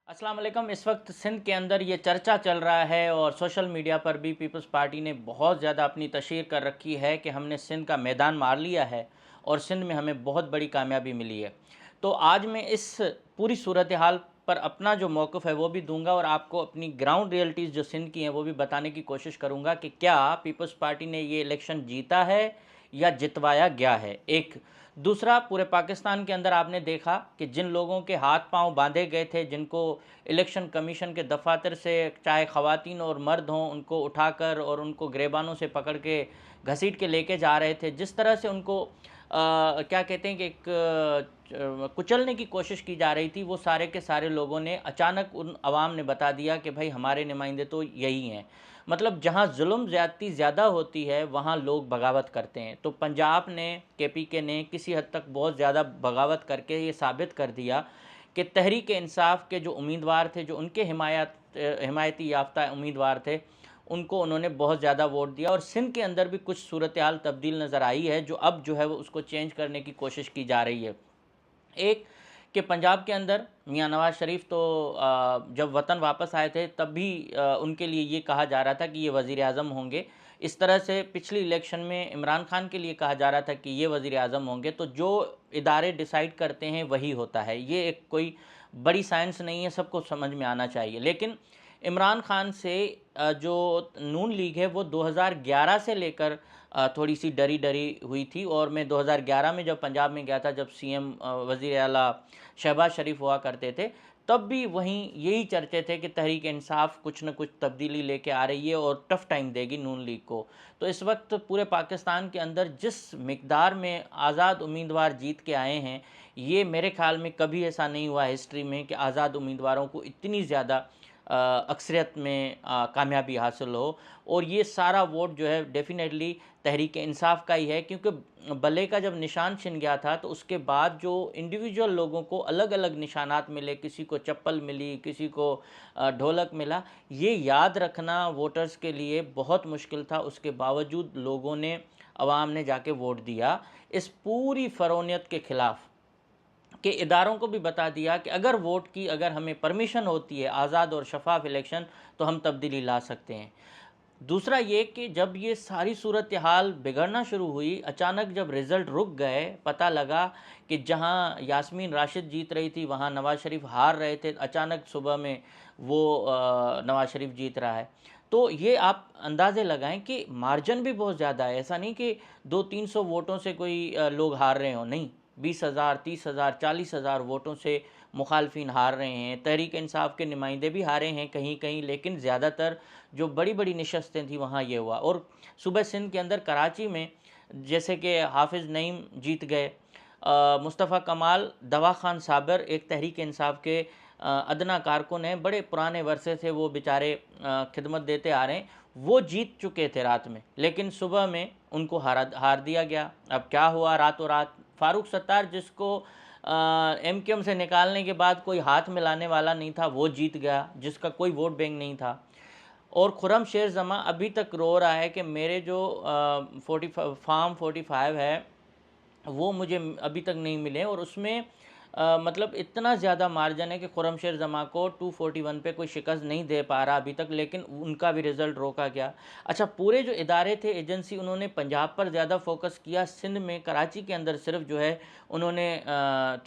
अस्सलाम वालेकुम। इस वक्त सिंध के अंदर ये चर्चा चल रहा है और सोशल मीडिया पर भी पीपल्स पार्टी ने बहुत ज़्यादा अपनी तशहीर कर रखी है कि हमने सिंध का मैदान मार लिया है और सिंध में हमें बहुत बड़ी कामयाबी मिली है। तो आज मैं इस पूरी सूरत हाल पर अपना जो मौक़िफ़ है वो भी दूंगा और आपको अपनी ग्राउंड रियलिटीज़ जो सिंध की हैं वो भी बताने की कोशिश करूँगा कि क्या पीपल्स पार्टी ने ये इलेक्शन जीता है या जितवाया गया है। एक दूसरा, पूरे पाकिस्तान के अंदर आपने देखा कि जिन लोगों के हाथ पांव बांधे गए थे, जिनको इलेक्शन कमीशन के दफातर से चाहे ख़वातीन और मर्द हों, उनको उठाकर और उनको गिरबानों से पकड़ के घसीट के लेके जा रहे थे, जिस तरह से उनको क्या कहते हैं कि एक कुचलने की कोशिश की जा रही थी, वो सारे के सारे लोगों ने अचानक उन अवाम ने बता दिया कि भाई हमारे नुमाइंदे तो यही हैं। मतलब जहाँ जुल्म ज़्यादती ज़्यादा होती है वहाँ लोग बगावत करते हैं। तो पंजाब ने, केपीके ने किसी हद तक बहुत ज़्यादा बगावत करके ये साबित कर दिया कि तहरीक इंसाफ के जो उम्मीदवार थे, जो उनके हिमायती याफ्ता उम्मीदवार थे, उनको उन्होंने बहुत ज़्यादा वोट दिया। और सिंध के अंदर भी कुछ सूरत हाल तब्दील नज़र आई है, जो अब जो है वो उसको चेंज करने की कोशिश की जा रही है। एक कि पंजाब के अंदर मियां नवाज़ शरीफ तो जब वतन वापस आए थे तब भी उनके लिए ये कहा जा रहा था कि ये वज़ीर आज़म होंगे। इस तरह से पिछली इलेक्शन में इमरान खान के लिए कहा जा रहा था कि ये वज़ीर आज़म होंगे। तो जो इदारे डिसाइड करते हैं वही होता है, ये एक कोई बड़ी साइंस नहीं है, सबको समझ में आना चाहिए। लेकिन इमरान खान से जो नून लीग है वो 2011 से लेकर थोड़ी सी डरी डरी हुई थी। और मैं 2011 में जब पंजाब में गया था, जब सीएम वज़ीर आला शहबाज शरीफ हुआ करते थे, तब भी वहीं यही चर्चे थे कि तहरीक इंसाफ कुछ न कुछ तब्दीली लेके आ रही है और टफ़ टाइम देगी नून लीग को। तो इस वक्त पूरे पाकिस्तान के अंदर जिस मिकदार में आज़ाद उम्मीदवार जीत के आए हैं, ये मेरे ख़्याल में कभी ऐसा नहीं हुआ हिस्ट्री में कि आज़ाद उम्मीदवारों को इतनी ज़्यादा अक्सरियत में कामयाबी हासिल हो। और ये सारा वोट जो है डेफ़िनेटली तहरीक इंसाफ का ही है, क्योंकि बल्ले का जब निशान छिन गया था तो उसके बाद जो इंडिविजुअल लोगों को अलग अलग निशानात मिले, किसी को चप्पल मिली, किसी को ढोलक मिला, ये याद रखना वोटर्स के लिए बहुत मुश्किल था। उसके बावजूद लोगों ने, अवाम ने जाके वोट दिया इस पूरी फ़रौनियत के ख़िलाफ़, के इदारों को भी बता दिया कि अगर वोट की, अगर हमें परमिशन होती है आज़ाद और शफाफ इलेक्शन, तो हम तब्दीली ला सकते हैं। दूसरा ये कि जब ये सारी सूरत हाल बिगड़ना शुरू हुई, अचानक जब रिज़ल्ट रुक गए, पता लगा कि जहां यास्मीन राशिद जीत रही थी वहां नवाज़ शरीफ हार रहे थे, अचानक सुबह में वो नवाज़ शरीफ जीत रहा है। तो ये आप अंदाज़े लगाएं कि मार्जिन भी बहुत ज़्यादा है। ऐसा नहीं कि 200-300 वोटों से कोई लोग हार रहे हों, नहीं, 20,000, 30,000, 40,000 वोटों से मुखालफिन हार रहे हैं। तहरीक इंसाफ के नुमाइंदे भी हारे हैं कहीं कहीं, लेकिन ज़्यादातर जो बड़ी बड़ी नशस्तें थी वहाँ ये हुआ। और सुबह सिंध के अंदर कराची में जैसे कि हाफिज़ नईम जीत गए, मुस्तफ़ा कमाल, दवा खान साबर, एक तहरीक इंसाफ के अदना कारकुन हैं, बड़े पुराने वर्षे से वो बेचारे खिदमत देते आ रहे हैं, वो जीत चुके थे रात में, लेकिन सुबह में उनको हार दिया गया। अब क्या हुआ रातों रात, फ़ारूक सत्तार, जिसको एमक्यूएम से निकालने के बाद कोई हाथ मिलाने वाला नहीं था, वो जीत गया, जिसका कोई वोट बैंक नहीं था। और खुर्रम शेर जमा अभी तक रो रहा है कि मेरे जो 45 है वो मुझे अभी तक नहीं मिले। और उसमें मतलब इतना ज़्यादा मार्जिन है कि खुर्रम शेर जमा को 241 पे कोई शिकस्त नहीं दे पा रहा अभी तक, लेकिन उनका भी रिज़ल्ट रोका गया। अच्छा, पूरे जो इदारे थे, एजेंसी, उन्होंने पंजाब पर ज़्यादा फोकस किया। सिंध में, कराची के अंदर सिर्फ जो है उन्होंने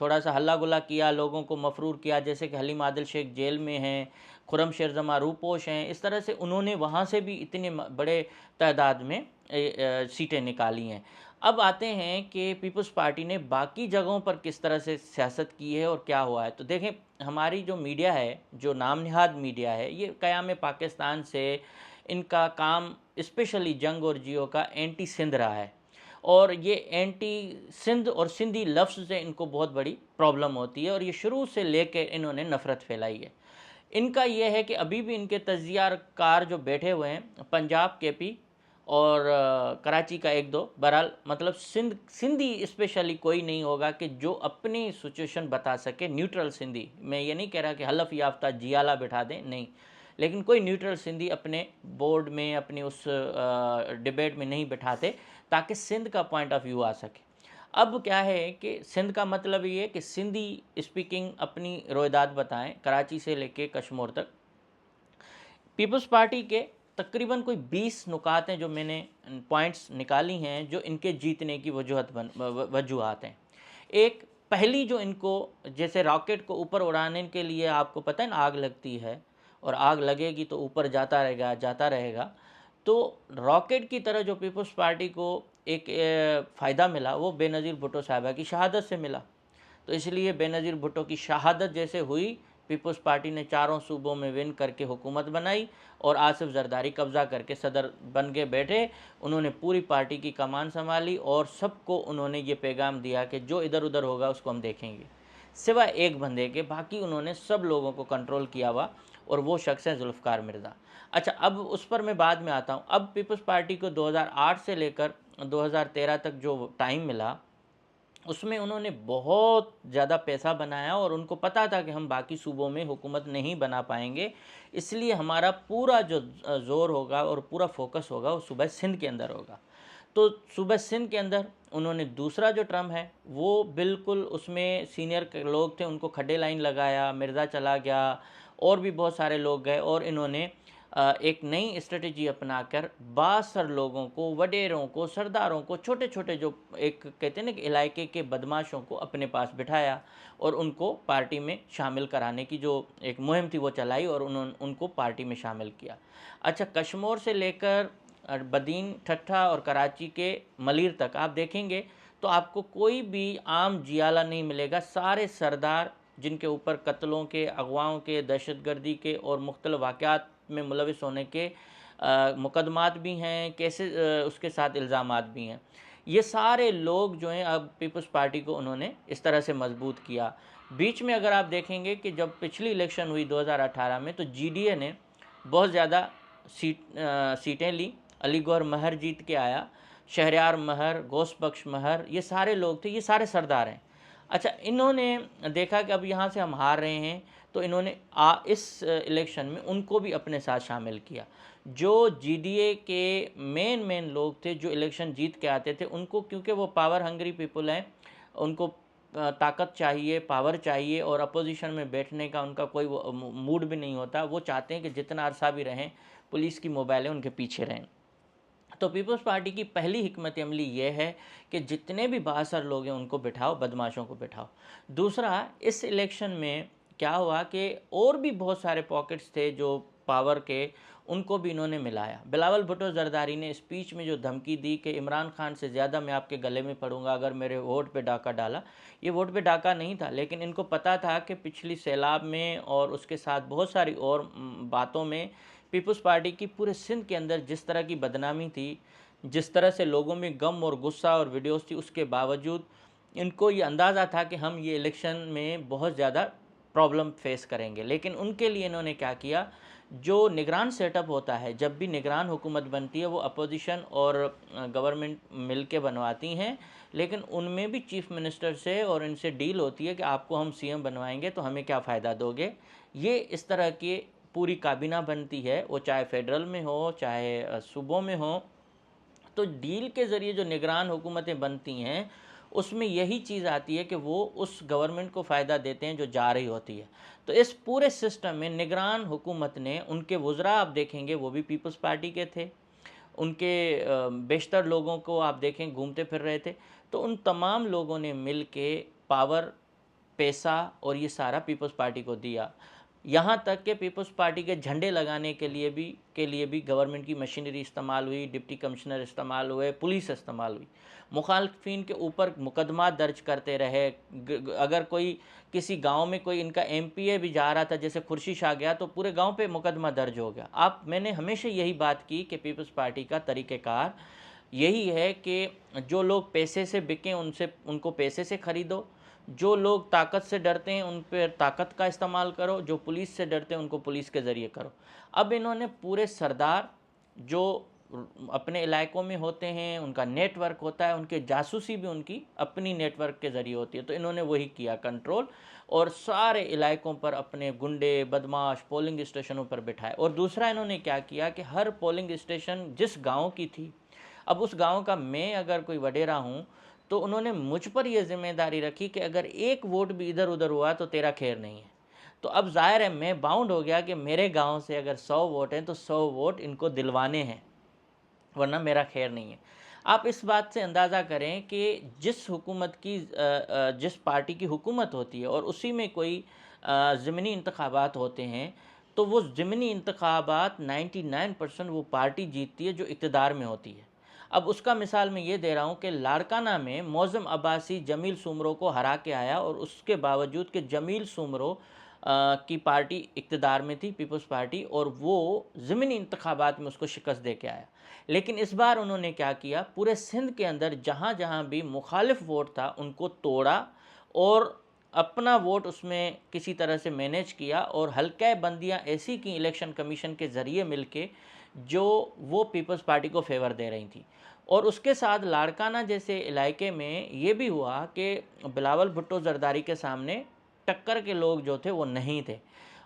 थोड़ा सा हल्ला गुल्ला किया, लोगों को मफरूर किया, जैसे कि हलीम आदिल शेख जेल में हैं, खुर्रम शेर जमा रूपोश हैं। इस तरह से उन्होंने वहाँ से भी इतने बड़े तादाद में सीटें निकाली हैं। अब आते हैं कि पीपल्स पार्टी ने बाकी जगहों पर किस तरह से सियासत की है और क्या हुआ है। तो देखें, हमारी जो मीडिया है, जो नाम नहाद मीडिया है, ये क़याम पाकिस्तान से इनका काम स्पेशली जंग और जियो का एंटी सिंध रहा है। और ये एंटी सिंध और सिंधी लफ्ज़ से इनको बहुत बड़ी प्रॉब्लम होती है, और ये शुरू से लेकर इन्होंने नफ़रत फैलाई है। इनका ये है कि अभी भी इनके तजियाकार जो बैठे हुए हैं, पंजाब, केपी और कराची का एक दो, बहरहाल मतलब सिंधी स्पेशली कोई नहीं होगा कि जो अपनी सिचुएशन बता सके। न्यूट्रल सिंधी, मैं ये नहीं कह रहा कि हलफ याफ्ता जियाला बिठा दें, नहीं, लेकिन कोई न्यूट्रल सिंधी अपने बोर्ड में, अपनी उस डिबेट में नहीं बिठाते, ताकि सिंध का पॉइंट ऑफ व्यू आ सके। अब क्या है कि सिंध का मतलब ये है कि सिंधी स्पीकिंग अपनी रोयदाद बताएं, कराची से लेके कश्मीर तक। पीपल्स पार्टी के तकरीबन कोई 20 नुकात हैं जो मैंने पॉइंट्स निकाली हैं जो इनके जीतने की वजूहत हैं। एक पहली जो इनको, जैसे रॉकेट को ऊपर उड़ाने के लिए आपको पता है ना आग लगती है, और आग लगेगी तो ऊपर जाता रहेगा। तो रॉकेट की तरह जो पीपल्स पार्टी को एक फ़ायदा मिला वो बेनज़ीर भुट्टो साहिबा की शहादत से मिला। तो इसलिए बेनज़ीर भुट्टो की शहादत जैसे हुई, पीपल्स पार्टी ने चारों सूबों में विन करके हुकूमत बनाई और आसिफ जरदारी कब्ज़ा करके सदर बन के बैठे। उन्होंने पूरी पार्टी की कमान संभाली और सबको उन्होंने ये पैगाम दिया कि जो इधर उधर होगा उसको हम देखेंगे, सिवाय एक बंदे के, बाकी उन्होंने सब लोगों को कंट्रोल किया हुआ, और वो शख्स है जुल्फ़िकार मिर्ज़ा। अच्छा, अब उस पर मैं बाद में आता हूँ। अब पीपल्स पार्टी को 2008 से लेकर 2013 तक जो टाइम मिला, उसमें उन्होंने बहुत ज़्यादा पैसा बनाया और उनको पता था कि हम बाकी सूबों में हुकूमत नहीं बना पाएंगे, इसलिए हमारा पूरा जो ज़ोर होगा और पूरा फोकस होगा वो सूबा सिंध के अंदर होगा। तो सूबा सिंध के अंदर उन्होंने दूसरा जो टर्म है वो बिल्कुल, उसमें सीनियर लोग थे उनको खड्डे लाइन लगाया, मिर्ज़ा चला गया और भी बहुत सारे लोग गए, और इन्होंने एक नई स्ट्रेटजी अपनाकर बासर लोगों को, वडेरों को, सरदारों को, छोटे छोटे जो एक कहते हैं ना कि इलाके के बदमाशों को अपने पास बिठाया और उनको पार्टी में शामिल कराने की जो एक मुहिम थी वो चलाई और उन्होंने उनको पार्टी में शामिल किया। अच्छा, कश्मीर से लेकर बदीन, ठट्ठा और कराची के मलीर तक आप देखेंगे तो आपको कोई भी आम जियाला नहीं मिलेगा। सारे सरदार जिनके ऊपर कत्लों के, अगवाओं के, दहशतगर्दी के और मुख्तलिफ वाक़यात में मुलविस होने के मुकदमात भी हैं, कैसे उसके साथ इल्ज़ामात भी हैं, ये सारे लोग जो हैं अब पीपल्स पार्टी को उन्होंने इस तरह से मजबूत किया। बीच में अगर आप देखेंगे कि जब पिछली इलेक्शन हुई 2018 में, तो जीडीए ने बहुत ज़्यादा सीटें ली। अली गौहर महर जीत के आया, शहरयार महर, गौस बख्श महर, ये सारे लोग थे, ये सारे सरदार हैं। अच्छा, इन्होंने देखा कि अब यहाँ से हम हार रहे हैं, तो इन्होंने इस इलेक्शन में उनको भी अपने साथ शामिल किया। जो जीडीए के मेन लोग थे जो इलेक्शन जीत के आते थे, उनको, क्योंकि वो पावर हंग्री पीपल हैं, उनको ताकत चाहिए, पावर चाहिए, और अपोजिशन में बैठने का उनका कोई मूड भी नहीं होता। वो चाहते हैं कि जितना अरसा भी रहें पुलिस की मोबाइलें उनके पीछे रहें। तो पीपल्स पार्टी की पहली हिकमत अमली ये है कि जितने भी बासर लोग हैं उनको बिठाओ, बदमाशों को बिठाओ। दूसरा, इस इलेक्शन में क्या हुआ कि और भी बहुत सारे पॉकेट्स थे जो पावर के, उनको भी इन्होंने मिलाया। बिलावल भुट्टो जरदारी ने स्पीच में जो धमकी दी कि इमरान खान से ज़्यादा मैं आपके गले में पड़ूंगा अगर मेरे वोट पे डाका डाला, ये वोट पे डाका नहीं था, लेकिन इनको पता था कि पिछली सैलाब में और उसके साथ बहुत सारी और बातों में पीपल्स पार्टी की पूरे सिंध के अंदर जिस तरह की बदनामी थी, जिस तरह से लोगों में गम और गुस्सा और वीडियोस थी, उसके बावजूद इनको ये अंदाज़ा था कि हम ये इलेक्शन में बहुत ज़्यादा प्रॉब्लम फेस करेंगे। लेकिन उनके लिए इन्होंने क्या किया, जो निगरान सेटअप होता है, जब भी निगरान हुकूमत बनती है वो अपोजिशन और गवर्नमेंट मिल के बनवाती हैं, लेकिन उनमें भी चीफ मिनिस्टर से और इनसे डील होती है कि आपको हम सीएम बनवाएंगे तो हमें क्या फ़ायदा दोगे। ये इस तरह की पूरी काबीना बनती है, वो चाहे फेडरल में हो चाहे सूबों में हो। तो डील के ज़रिए जो निगरान हुकूमतें बनती हैं उसमें यही चीज़ आती है कि वो उस गवर्नमेंट को फ़ायदा देते हैं जो जा रही होती है। तो इस पूरे सिस्टम में निगरान हुकूमत ने, उनके वज़रा आप देखेंगे वो भी पीपल्स पार्टी के थे, उनके बेशतर लोगों को आप देखें घूमते फिर रहे थे। तो उन तमाम लोगों ने मिल के पावर, पैसा और ये सारा पीपल्स पार्टी को दिया। यहाँ तक कि पीपल्स पार्टी के झंडे लगाने के लिए भी गवर्नमेंट की मशीनरी इस्तेमाल हुई, डिप्टी कमिश्नर इस्तेमाल हुए, पुलिस इस्तेमाल हुई। मुखालफिन के ऊपर मुकदमा दर्ज करते रहे। अगर कोई किसी गांव में कोई इनका एमपीए भी जा रहा था, जैसे खुर्शी शाह गया, तो पूरे गांव पे मुकदमा दर्ज हो गया। मैंने हमेशा यही बात की कि पीपल्स पार्टी का तरीक़ेकार यही है कि जो लोग पैसे से बिकें उनको पैसे से ख़रीदो, जो लोग ताकत से डरते हैं उन पर ताकत का इस्तेमाल करो, जो पुलिस से डरते हैं उनको पुलिस के ज़रिए करो। अब इन्होंने पूरे सरदार जो अपने इलाकों में होते हैं, उनका नेटवर्क होता है, उनके जासूसी भी उनकी अपनी नेटवर्क के ज़रिए होती है, तो इन्होंने वही किया कंट्रोल, और सारे इलाकों पर अपने गुंडे, बदमाश पोलिंग स्टेशनों पर बिठाए। और दूसरा इन्होंने क्या किया कि हर पोलिंग स्टेशन जिस गाँव की थी, अब उस गाँव का मैं अगर कोई वडेरा हूँ तो उन्होंने मुझ पर ये ज़िम्मेदारी रखी कि अगर एक वोट भी इधर-उधर हुआ तो तेरा खैर नहीं है। तो अब ज़ाहिर है मैं बाउंड हो गया कि मेरे गाँव से अगर 100 वोट हैं तो 100 वोट इनको दिलवाने हैं, वरना मेरा खैर नहीं है। आप इस बात से अंदाज़ा करें कि जिस हुकूमत की जिस पार्टी की हुकूमत होती है और उसी में कोई ज़िमनी इंतखाबात होते हैं, तो वो ज़िमनी इंतखाबात 99% वो पार्टी जीतती है जो इक़्तिदार में होती है। अब उसका मिसाल मैं ये दे रहा हूँ कि लाड़काना में मौज़म अब्बासी जमील सुमरो को हरा के आया और उसके बावजूद कि जमील सुमरो की पार्टी इक़्तिदार में थी, पीपल्स पार्टी, और वो ज़िमनी इंतखाबात में उसको शिकस्त दे के आया। लेकिन इस बार उन्होंने क्या किया, पूरे सिंध के अंदर जहाँ-जहाँ भी मुखालिफ वोट था उनको तोड़ा और अपना वोट उसमें किसी तरह से मैनेज किया और हल्के बंदियाँ ऐसी की इलेक्शन कमीशन के ज़रिए मिलके जो वो पीपल्स पार्टी को फेवर दे रही थी। और उसके साथ लाड़काना जैसे इलाके में ये भी हुआ कि बिलावल भुट्टो जरदारी के सामने टक्कर के लोग जो थे वो नहीं थे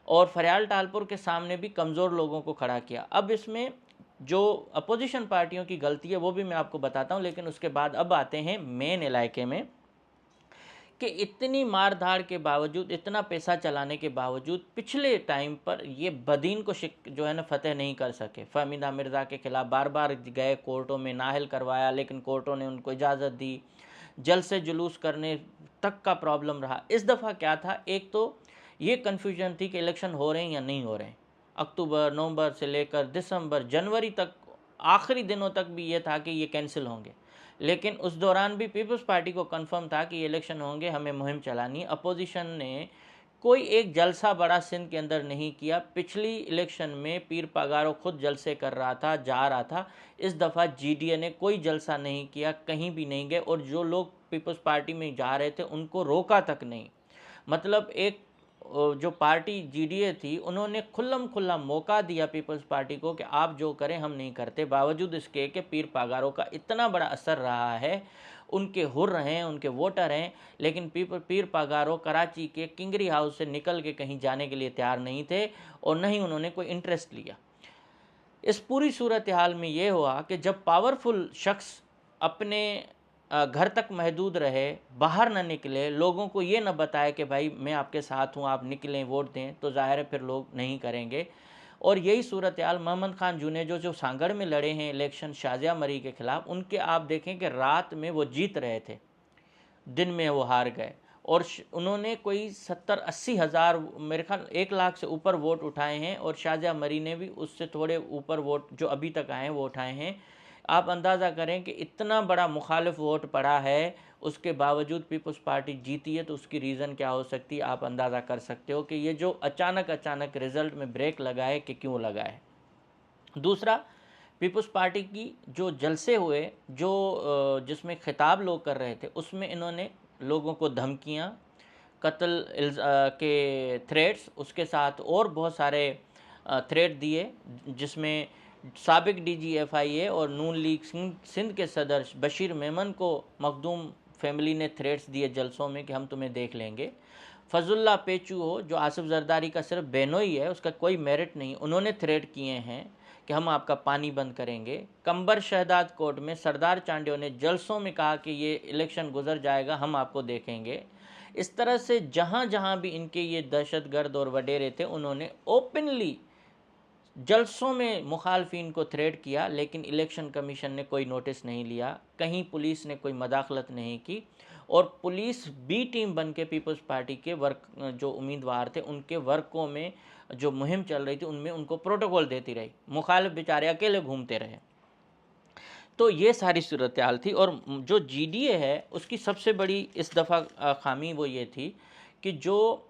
और फरियाल टालपुर के सामने भी कमज़ोर लोगों को खड़ा किया। अब इसमें जो अपोजिशन पार्टियों की गलती है वो भी मैं आपको बताता हूँ, लेकिन उसके बाद अब आते हैं मेन इलाके में कि इतनी मार-धाड़ के बावजूद, इतना पैसा चलाने के बावजूद पिछले टाइम पर ये बदीन को जो है ना फ़तह नहीं कर सके। फ़हमीदा मिर्ज़ा के ख़िलाफ़ बार-बार गए कोर्टों में, नाअहल करवाया, लेकिन कोर्टों ने उनको इजाज़त दी। जलसे जुलूस करने तक का प्रॉब्लम रहा। इस दफ़ा क्या था, एक तो ये कन्फ्यूजन थी कि इलेक्शन हो रहे हैं या नहीं हो रहे हैं। अक्टूबर, नवंबर से लेकर दिसंबर, जनवरी तक, आखिरी दिनों तक भी ये था कि ये कैंसिल होंगे। लेकिन उस दौरान भी पीपल्स पार्टी को कंफर्म था कि ये इलेक्शन होंगे, हमें मुहिम चलानी है। अपोजिशन ने कोई एक जलसा बड़ा सिंध के अंदर नहीं किया। पिछली इलेक्शन में पीर पगारो खुद जलसे कर रहा था, जा रहा था। इस दफ़ा जीडीए ने कोई जलसा नहीं किया, कहीं भी नहीं गए और जो लोग पीपल्स पार्टी में जा रहे थे उनको रोका तक नहीं। मतलब एक जो पार्टी जीडीए थी उन्होंने खुल्लम खुल्ला मौका दिया पीपल्स पार्टी को कि आप जो करें हम नहीं करते, बावजूद इसके कि पीर पागारों का इतना बड़ा असर रहा है, उनके हुर्र हैं, उनके वोटर हैं, लेकिन पीर पागारों कराची के किंगरी हाउस से निकल के कहीं जाने के लिए तैयार नहीं थे और न ही उन्होंने कोई इंटरेस्ट लिया। इस पूरी सूरत हाल में ये हुआ कि जब पावरफुल शख्स अपने घर तक महदूद रहे, बाहर ना निकले, लोगों को ये ना बताए कि भाई मैं आपके साथ हूँ, आप निकलें वोट दें, तो ज़ाहिर है फिर लोग नहीं करेंगे। और यही सूरत हाल मोहम्मद खान जुनेजो जो सांगड़ में लड़े हैं इलेक्शन शाजिया मरी के ख़िलाफ़, उनके आप देखें कि रात में वो जीत रहे थे, दिन में वो हार गए और उन्होंने कोई 70-80 हज़ार, मेरे ख्याल 1 लाख से ऊपर वोट उठाए हैं और शाजिया मरी ने भी उससे थोड़े ऊपर वोट जो अभी तक आए हैं वो उठाए हैं। आप अंदाज़ा करें कि इतना बड़ा मुखालिफ वोट पड़ा है, उसके बावजूद पीपल्स पार्टी जीती है, तो उसकी रीज़न क्या हो सकती है आप अंदाज़ा कर सकते हो कि ये जो अचानक रिज़ल्ट में ब्रेक लगा है कि क्यों लगा है। दूसरा, पीपल्स पार्टी की जो जलसे हुए, जो जिसमें खिताब लोग कर रहे थे, उसमें इन्होंने लोगों को धमकियाँ, कत्ल के थ्रेट्स, उसके साथ और बहुत सारे थ्रेट दिए, जिसमें साबिक डीजीएफआईए और नून लीग सिंध के सदर बशीर मेमन को मखदूम फैमिली ने थ्रेट्स दिए जलसों में कि हम तुम्हें देख लेंगे। फजलुल्लाह पेचू हो जो आसिफ जरदारी का सिर्फ बेनोई है, उसका कोई मेरिट नहीं, उन्होंने थ्रेट किए हैं कि हम आपका पानी बंद करेंगे। कंबर शहदाद कोर्ट में सरदार चांडियो ने जलसों में कहा कि ये इलेक्शन गुजर जाएगा, हम आपको देखेंगे। इस तरह से जहाँ जहाँ भी इनके ये दहशतगर्द और वडेरे थे, उन्होंने ओपनली जलसों में मुखालफिन को थ्रेट किया, लेकिन इलेक्शन कमीशन ने कोई नोटिस नहीं लिया, कहीं पुलिस ने कोई मदाखलत नहीं की और पुलिस बी टीम बन के पीपल्स पार्टी के वर्क जो उम्मीदवार थे उनके वर्कों में जो मुहिम चल रही थी उनमें उनको प्रोटोकॉल देती रही, मुखालिफ बेचारे अकेले घूमते रहे। तो ये सारी सूरत हाल थी और जो जीडीए है उसकी सबसे बड़ी इस दफ़ा खामी वो ये थी कि जो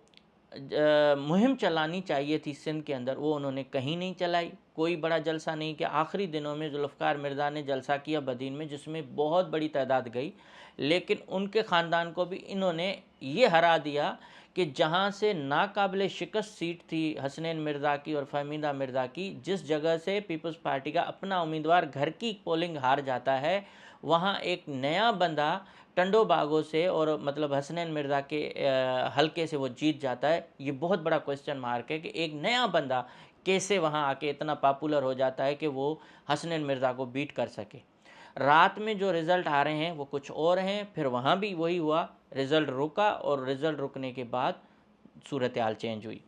मुहिम चलानी चाहिए थी सिंध के अंदर वो उन्होंने कहीं नहीं चलाई, कोई बड़ा जलसा नहीं किया। आखिरी दिनों में जुल्फ़िकार मिर्ज़ा ने जलसा किया बदीन में, जिसमें बहुत बड़ी तादाद गई, लेकिन उनके ख़ानदान को भी इन्होंने ये हरा दिया कि जहाँ से नाकाबिले शिकस्त सीट थी हसनैन मिर्ज़ा की और फ़हमीदा मिर्ज़ा की, जिस जगह से पीपल्स पार्टी का अपना उम्मीदवार घर की पोलिंग हार जाता है, वहाँ एक नया बंदा टंडो बागों से और मतलब हसनैन मिर्ज़ा के हलके से वो जीत जाता है। ये बहुत बड़ा क्वेश्चन मार्क है कि एक नया बंदा कैसे वहाँ आके इतना पॉपुलर हो जाता है कि वो हसनैन मिर्ज़ा को बीट कर सके। रात में जो रिज़ल्ट आ रहे हैं वो कुछ और हैं, फिर वहाँ भी वही हुआ, रिज़ल्ट रुका और रिज़ल्ट रुकने के बाद सूरत हाल चेंज हुई।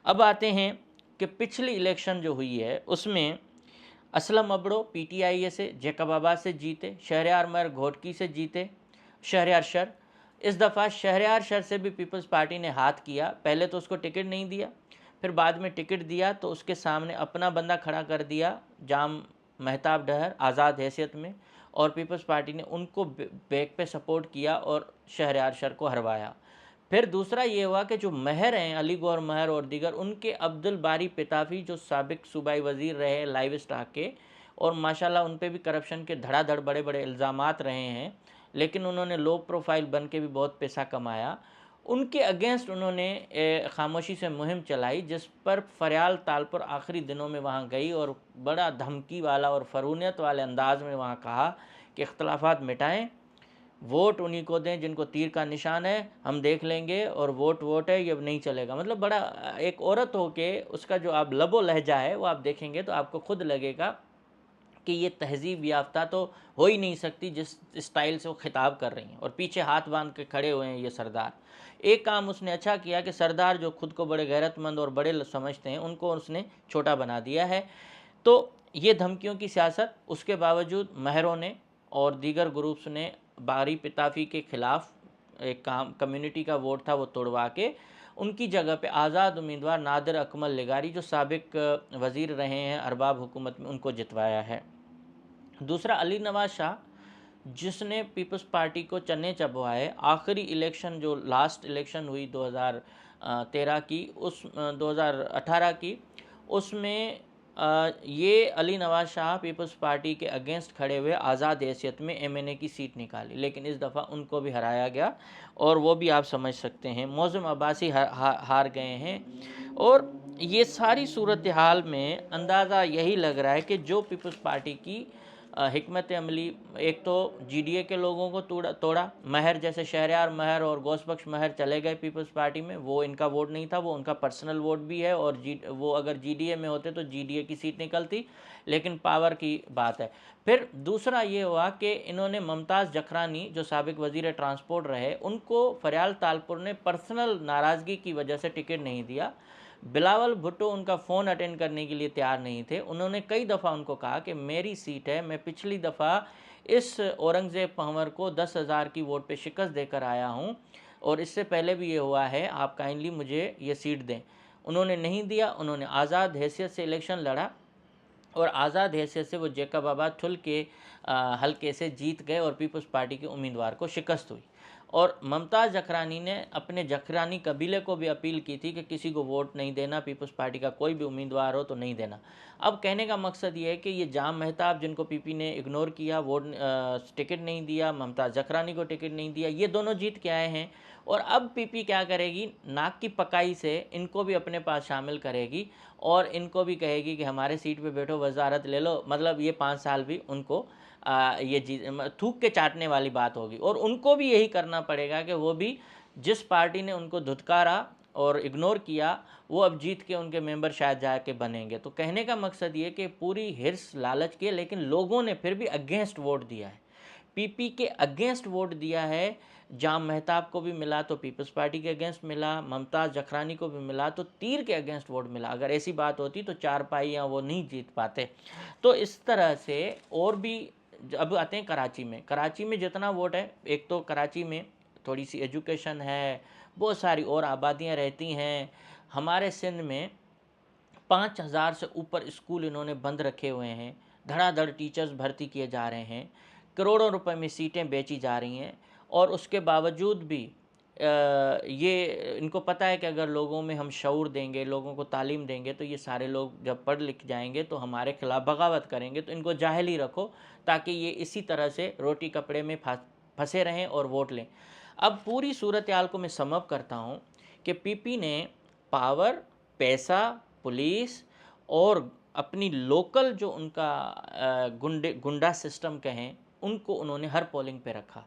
अब आते हैं कि पिछली इलेक्शन जो हुई है उसमें असलम अबड़ो पीटीआई से जैकबाबाद से जीते, शहरयार मर घोटकी से जीते, शहरयार शर। इस दफ़ा शहरयार शर से भी पीपल्स पार्टी ने हाथ किया, पहले तो उसको टिकट नहीं दिया, फिर बाद में टिकट दिया तो उसके सामने अपना बंदा खड़ा कर दिया, जाम महताब डहर आज़ाद हैसियत में, और पीपल्स पार्टी ने उनको बैक पे सपोर्ट किया और शहरयार शर को हरवाया। फिर दूसरा ये हुआ कि जो महर हैं, अली गौहर महर और दीगर, उनके अब्दुल बारी पिताफी जो साबिक सूबाई वज़ीर रहे लाइव स्टॉक के, और माशाल्लाह उन पे भी करप्शन के धड़ाधड़ बड़े बड़े इल्ज़ामात रहे हैं, लेकिन उन्होंने लो प्रोफाइल बन के भी बहुत पैसा कमाया। उनके अगेंस्ट उन्होंने खामोशी से मुहिम चलाई, जिस पर फरियाल तालपुर आखिरी दिनों में वहाँ गई और बड़ा धमकी वाला और फ़रूनियत वाले अंदाज में वहाँ कहा कि इख्तलाफात मिटाएं, वोट उन्हीं को दें जिनको तीर का निशान है, हम देख लेंगे, और वोट है, ये नहीं चलेगा। मतलब बड़ा एक औरत हो के उसका जो आप लबो लहजा है वो आप देखेंगे तो आपको खुद लगेगा कि ये तहज़ीब याफ्ता तो हो ही नहीं सकती जिस स्टाइल से वो खिताब कर रही हैं, और पीछे हाथ बांध के खड़े हुए हैं ये सरदार। एक काम उसने अच्छा किया कि सरदार जो खुद को बड़े गैरतमंद और बड़े समझते हैं उनको उसने छोटा बना दिया है। तो ये धमकियों की सियासत, उसके बावजूद महरों ने और दीगर ग्रुप्स ने बारी पिताफी के ख़िलाफ़ एक काम कम्युनिटी का वोट था वो तोड़वा के उनकी जगह पे आज़ाद उम्मीदवार नादिर अकमल लिगारी जो साबिक वज़ीर रहे हैं अरबाब हुकूमत में, उनको जितवाया है। दूसरा अली नवाज शाह, जिसने पीपल्स पार्टी को चने चबवाए। आखिरी इलेक्शन जो लास्ट इलेक्शन हुई 2013 की, उस 2018 की, उसमें ये अली नवाज शाह पीपल्स पार्टी के अगेंस्ट खड़े हुए आज़ाद हैसियत में एमएनए की सीट निकाली, लेकिन इस दफ़ा उनको भी हराया गया, और वो भी आप समझ सकते हैं मौज़म अब्बासी हार गए हैं। और ये सारी सूरत हाल में अंदाज़ा यही लग रहा है कि जो पीपल्स पार्टी की हिकमत अमली, एक तो जीडीए के लोगों को तोड़ा, महर जैसे शहरयार महर और गौसबख्श महर चले गए पीपल्स पार्टी में, वो इनका वोट नहीं था, वो उनका पर्सनल वोट भी है, और वो अगर जीडीए में होते तो जीडीए की सीट निकलती, लेकिन पावर की बात है। फिर दूसरा ये हुआ कि इन्होंने मुमताज़ जखरानी जो साबिक वज़ीर ट्रांसपोर्ट रहे, उनको फरियाल तालपुर ने पर्सनल नाराज़गी की वजह से टिकट नहीं दिया। बिलावल भुट्टो उनका फ़ोन अटेंड करने के लिए तैयार नहीं थे। उन्होंने कई दफ़ा उनको कहा कि मेरी सीट है, मैं पिछली दफ़ा इस औरंगज़ेब पंवर को 10,000 की वोट पे शिकस्त देकर आया हूँ, और इससे पहले भी ये हुआ है, आप काइंडली मुझे ये सीट दें। उन्होंने नहीं दिया। उन्होंने आज़ाद हैसियत से इलेक्शन लड़ा, और आज़ाद हैसियत से वो जैकबाबाद ठुल के हल्के से जीत गए, और पीपल्स पार्टी के उम्मीदवार को शिकस्त हुई। और मुमताज़ जखरानी ने अपने जखरानी कबीले को भी अपील की थी कि किसी को वोट नहीं देना, पीपल्स पार्टी का कोई भी उम्मीदवार हो तो नहीं देना। अब कहने का मकसद ये है कि ये जाम महताब जिनको पीपी ने इग्नोर किया, वोट टिकट नहीं दिया, मुमताज़ जखरानी को टिकट नहीं दिया, ये दोनों जीत के आए हैं, और अब पीपी क्या करेगी, नाक की पकाई से इनको भी अपने पास शामिल करेगी, और इनको भी कहेगी कि हमारे सीट पे बैठो, वजारत ले लो। मतलब ये 5 साल भी उनको ये थूक के चाटने वाली बात होगी, और उनको भी यही करना पड़ेगा कि वो भी जिस पार्टी ने उनको धुतकारा और इग्नोर किया, वो अब जीत के उनके मेंबर शायद जाके बनेंगे। तो कहने का मकसद ये कि पूरी हिर्स लालच की, लेकिन लोगों ने फिर भी अगेंस्ट वोट दिया है, पीपी के अगेंस्ट वोट दिया है। जाम महताब को भी मिला तो पीपल्स पार्टी के अगेंस्ट मिला, मुमताज़ जखरानी को भी मिला तो तीर के अगेंस्ट वोट मिला। अगर ऐसी बात होती तो चारपाइयाँ वो नहीं जीत पाते। तो इस तरह से, और भी अब आते हैं कराची में। कराची में जितना वोट है, एक तो कराची में थोड़ी सी एजुकेशन है, बहुत सारी और आबादियाँ रहती हैं। हमारे सिंध में 5,000 से ऊपर स्कूल इन्होंने बंद रखे हुए हैं, धड़ाधड़ टीचर्स भर्ती किए जा रहे हैं, करोड़ों रुपए में सीटें बेची जा रही हैं, और उसके बावजूद भी ये इनको पता है कि अगर लोगों में हम शऊर देंगे, लोगों को तालीम देंगे, तो ये सारे लोग जब पढ़ लिख जाएंगे तो हमारे खिलाफ बगावत करेंगे। तो इनको जाहिल ही रखो, ताकि ये इसी तरह से रोटी कपड़े में फंसे रहें और वोट लें। अब पूरी सूरत हाल को मैं समअप करता हूँ कि पीपी ने पावर, पैसा, पुलिस और अपनी लोकल जो उनका गुंडा सिस्टम कहें, उनको उन्होंने हर पोलिंग पे रखा।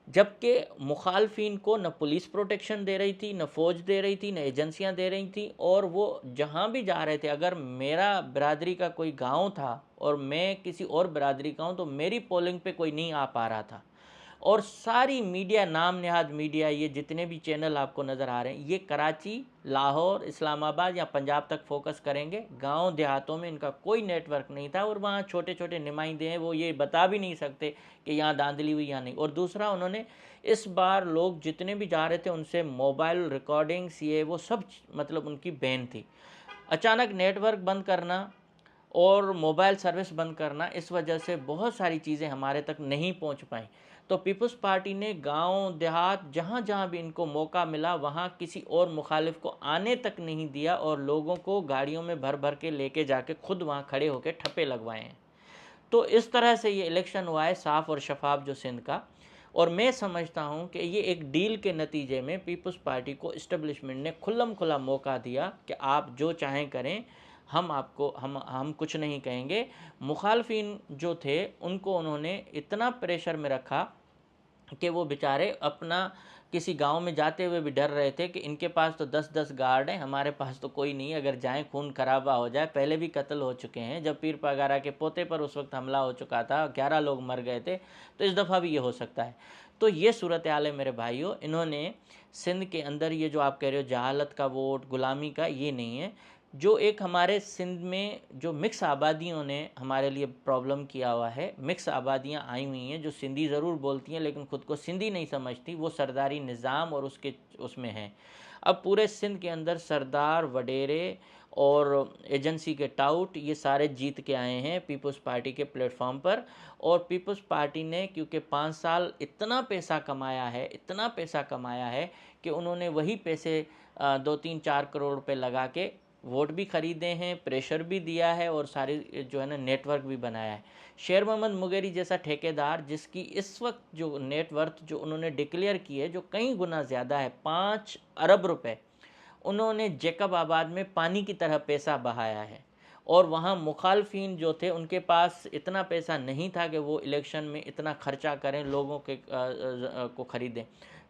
जबकि मुखालफिन को न पुलिस प्रोटेक्शन दे रही थी, न फ़ौज दे रही थी, न एजेंसियां दे रही थी, और वो जहां भी जा रहे थे, अगर मेरा बिरादरी का कोई गांव था और मैं किसी और बिरादरी का हूं, तो मेरी पोलिंग पे कोई नहीं आ पा रहा था। और सारी मीडिया, नाम नहाद मीडिया, ये जितने भी चैनल आपको नज़र आ रहे हैं, ये कराची, लाहौर, इस्लामाबाद या पंजाब तक फोकस करेंगे। गांव देहातों में इनका कोई नेटवर्क नहीं था, और वहाँ छोटे छोटे नुमाइंदे हैं, वो ये बता भी नहीं सकते कि यहाँ धांधली हुई या नहीं। और दूसरा, उन्होंने इस बार लोग जितने भी जा रहे थे उनसे मोबाइल रिकॉर्डिंग्स, ये वो सब मतलब उनकी बैन थी। अचानक नेटवर्क बंद करना और मोबाइल सर्विस बंद करना, इस वजह से बहुत सारी चीज़ें हमारे तक नहीं पहुंच पाई। तो पीपल्स पार्टी ने गांव देहात जहां जहां भी इनको मौका मिला, वहां किसी और मुखालिफ को आने तक नहीं दिया, और लोगों को गाड़ियों में भर भर के लेके जाके खुद वहां खड़े होकर ठप्पे लगवाए हैं। तो इस तरह से ये इलेक्शन हुआ है साफ़ और शफाफ जो सिंध का। और मैं समझता हूँ कि ये एक डील के नतीजे में पीपल्स पार्टी को इस्टेब्लिशमेंट ने खुल्लम खुला मौका दिया कि आप जो चाहें करें, हम आपको हम कुछ नहीं कहेंगे। मुखालफिन जो थे उनको उन्होंने इतना प्रेशर में रखा कि वो बेचारे अपना किसी गांव में जाते हुए भी डर रहे थे कि इनके पास तो 10-10 गार्ड हैं, हमारे पास तो कोई नहीं, अगर जाएं खून खराबा हो जाए। पहले भी कत्ल हो चुके हैं, जब पीर पगारा के पोते पर उस वक्त हमला हो चुका था, 11 लोग मर गए थे, तो इस दफ़ा भी ये हो सकता है। तो ये सूरत हाल है मेरे भाइयों। इन्होंने सिंध के अंदर ये जो आप कह रहे हो जहालत का वोट, गुलामी का, ये नहीं है। जो एक हमारे सिंध में जो मिक्स आबादियों ने हमारे लिए प्रॉब्लम किया हुआ है, मिक्स आबादियां आई हुई हैं जो सिंधी ज़रूर बोलती हैं लेकिन ख़ुद को सिंधी नहीं समझती, वो सरदारी निज़ाम और उसके उसमें हैं। अब पूरे सिंध के अंदर सरदार, वडेरे और एजेंसी के टाउट, ये सारे जीत के आए हैं पीपल्स पार्टी के प्लेटफॉर्म पर। और पीपल्स पार्टी ने क्योंकि 5 साल इतना पैसा कमाया है, इतना पैसा कमाया है कि उन्होंने वही पैसे 2-3-4 करोड़ रुपए लगा के वोट भी ख़रीदे हैं, प्रेशर भी दिया है, और सारी जो है ना नेटवर्क भी बनाया है। शेर मोहम्मद मुगेरी जैसा ठेकेदार, जिसकी इस वक्त जो नेटवर्थ जो उन्होंने डिक्लेयर की है, जो कई गुना ज़्यादा है, 5 अरब रुपए, उन्होंने जैकब आबाद में पानी की तरह पैसा बहाया है। और वहाँ मुखालफिन जो थे उनके पास इतना पैसा नहीं था कि वो इलेक्शन में इतना खर्चा करें, लोगों के को ख़रीदें।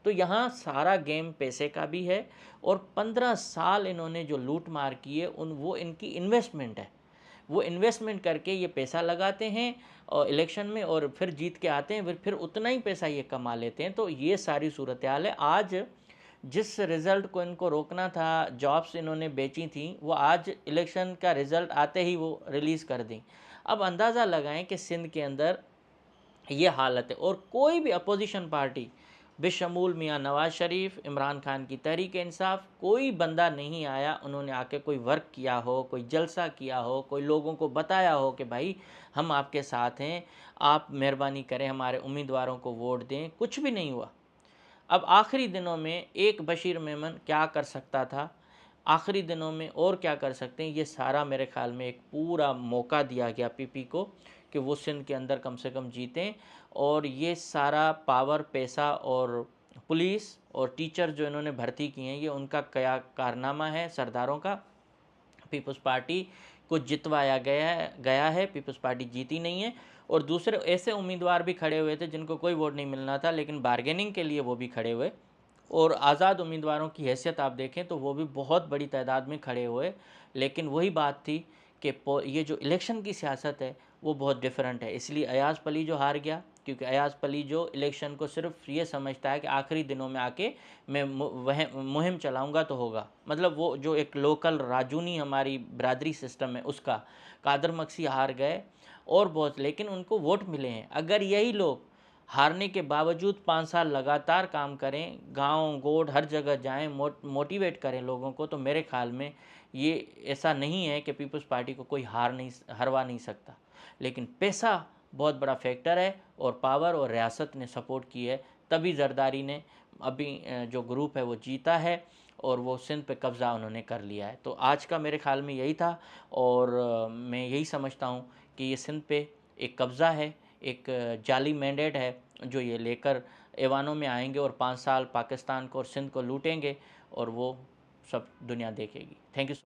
तो यहाँ सारा गेम पैसे का भी है, और 15 साल इन्होंने जो लूट मार की है वो इनकी इन्वेस्टमेंट है। वो इन्वेस्टमेंट करके ये पैसा लगाते हैं और इलेक्शन में, और फिर जीत के आते हैं, फिर उतना ही पैसा ये कमा लेते हैं। तो ये सारी सूरत हाल है। आज जिस रिज़ल्ट को इनको रोकना था, जॉब्स इन्होंने बेची थी, वो आज इलेक्शन का रिज़ल्ट आते ही वो रिलीज़ कर दी। अब अंदाज़ा लगाएं कि सिंध के अंदर ये हालत है, और कोई भी अपोजिशन पार्टी बेशमूल मियाँ नवाज़ शरीफ, इमरान खान की तहरीक इंसाफ, कोई बंदा नहीं आया उन्होंने आके कोई वर्क किया हो, कोई जलसा किया हो, कोई लोगों को बताया हो कि भाई हम आपके साथ हैं, आप मेहरबानी करें हमारे उम्मीदवारों को वोट दें। कुछ भी नहीं हुआ। अब आखिरी दिनों में एक बशीर मेमन क्या कर सकता था, आखिरी दिनों में और क्या कर सकते हैं, ये सारा मेरे ख़्याल में एक पूरा मौका दिया गया पीपी को कि वो सिंध के अंदर कम से कम जीतें। और ये सारा पावर, पैसा और पुलिस और टीचर जो इन्होंने भर्ती किए हैं, ये उनका क्या कारनामा है सरदारों का। पीपल्स पार्टी को जितवाया गया है, पीपल्स पार्टी जीती नहीं है। और दूसरे ऐसे उम्मीदवार भी खड़े हुए थे जिनको कोई वोट नहीं मिलना था, लेकिन बार्गेनिंग के लिए वो भी खड़े हुए। और आज़ाद उम्मीदवारों की हैसियत आप देखें तो वो भी बहुत बड़ी तादाद में खड़े हुए। लेकिन वही बात थी कि ये जो इलेक्शन की सियासत है वो बहुत डिफरेंट है। इसलिए अयाज़ पली जो हार गया, क्योंकि अयाज़ पली जो इलेक्शन को सिर्फ ये समझता है कि आखिरी दिनों में आके मैं वह मुहिम चलाऊंगा तो होगा, मतलब वो जो एक लोकल राजूनी हमारी बरादरी सिस्टम है उसका। कादर मक्सी हार गए और बहुत, लेकिन उनको वोट मिले हैं। अगर यही लोग हारने के बावजूद 5 साल लगातार काम करें, गांव गोड़ हर जगह जाएं, मोटिवेट करें लोगों को, तो मेरे ख्याल में ये ऐसा नहीं है कि पीपल्स पार्टी को कोई हरवा नहीं सकता। लेकिन पैसा बहुत बड़ा फैक्टर है, और पावर और रियासत ने सपोर्ट की है, तभी जरदारी ने अभी जो ग्रुप है वो जीता है, और वो सिंध पे कब्ज़ा उन्होंने कर लिया है। तो आज का मेरे ख्याल में यही था, और मैं यही समझता हूँ कि ये सिंध पे एक कब्ज़ा है, एक जाली मैंडेट है जो ये लेकर ऐवानों में आएंगे, और 5 साल पाकिस्तान को और सिंध को लूटेंगे, और वो सब दुनिया देखेगी। Thank you.